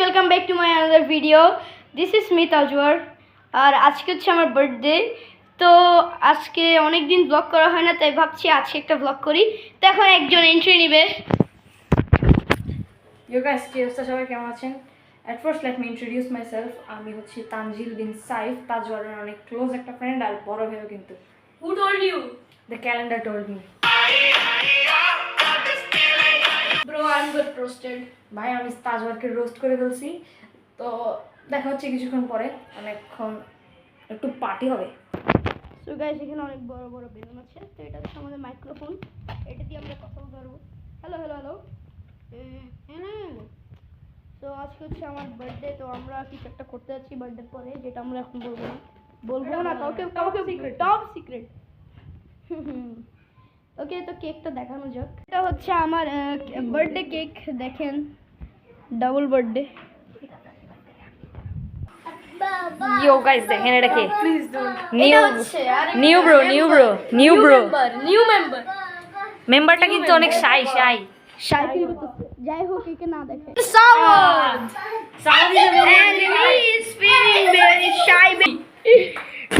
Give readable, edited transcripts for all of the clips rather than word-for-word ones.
welcome back to my another video. This is me Tajwar আর আজকে হচ্ছে আমার birthday. তো আজকে অনেক দিন ব্লগ করা হয় না, তাই ভাবছি আজকে একটা ব্লগ করি। তো এখন একজন এন্ট্রি নেবে। You guys, কি অবস্থা সবাই, কেমন আছেন? At first let me introduce myself. আমি হচ্ছে তানজিল বিন সাইফ, তাজওয়ারের অনেক ক্লোজ একটা ফ্রেন্ড আর বড় ভাইও কিন্তু। Who told you? The calendar told me. Bro, I'm good roasted. ভাই আমি তাজওয়ারকে রোস্ট করে ফেলছি। তো দেখা হচ্ছে কিছুক্ষণ পরে, অনেকক্ষণ একটু পার্টি হবে। সো গাইস, এখানে অনেক বড় বড় বেলুন আছে। তো এটা হচ্ছে আমাদের মাইক্রোফোন, এটা দিয়ে আমরা কথা বলতে পারবো। Hello hello hello. তো আজকে হচ্ছে আমার বার্থডে, তো আমরা কিছু একটা করতে যাচ্ছি বার্থডের পরে, যেটা আমরা এখন বলবো না কাউকে টপ সিক্রেট। ওকে, তো কেকটা দেখানো যাক। এটা হচ্ছে আমার বার্থডে কেক, দেখেন, ডাবল বার্থডে। Yo guys, দেখেন এটা কে? Please don't. New bro new member. মেম্বারটা কিন্তু অনেক শাই শাই ফিল করতেছে। যাই হোক, একে না দেখে sour and he is feeling very shy.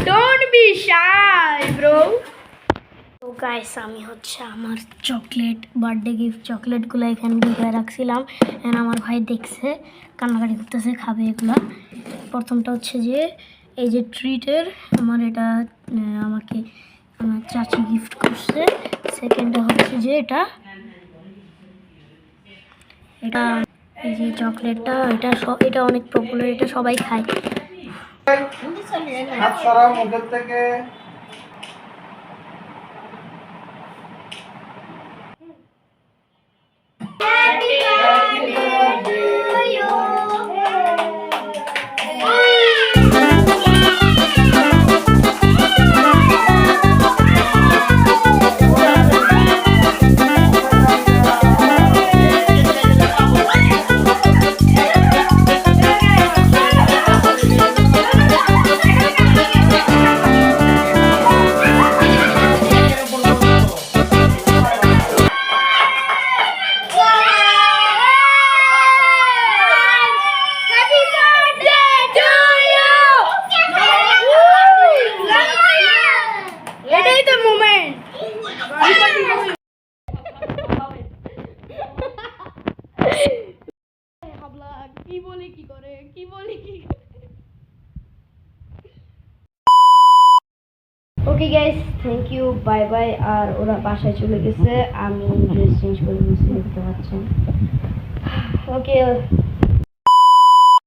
Don't be shy bro. তো গাইস, আমি হচ্ছে আমার চকলেট বার্থডে গিফট চকলেটগুলো এখানে ঢুকায় রাখছিলাম। এন্ড আমার ভাই দেখছে, কান্নাকাটি করতেছে, খাবে এগুলো। প্রথমটা হচ্ছে যে এই যে ট্রিটের, আমার এটা আমাকে আমার চাচি গিফট করছে। সেকেন্ডটা হচ্ছে যে এটা এই যে চকলেটটা, এটা অনেক পপুলার, এটা সবাই খায়। Okay guys, thank you, bye bye. আর ওরা বাসায় চলে গেছে, আমি ড্রেস চেঞ্জ করে নিয়েছি, দেখতে পাচ্ছেন। ওকে।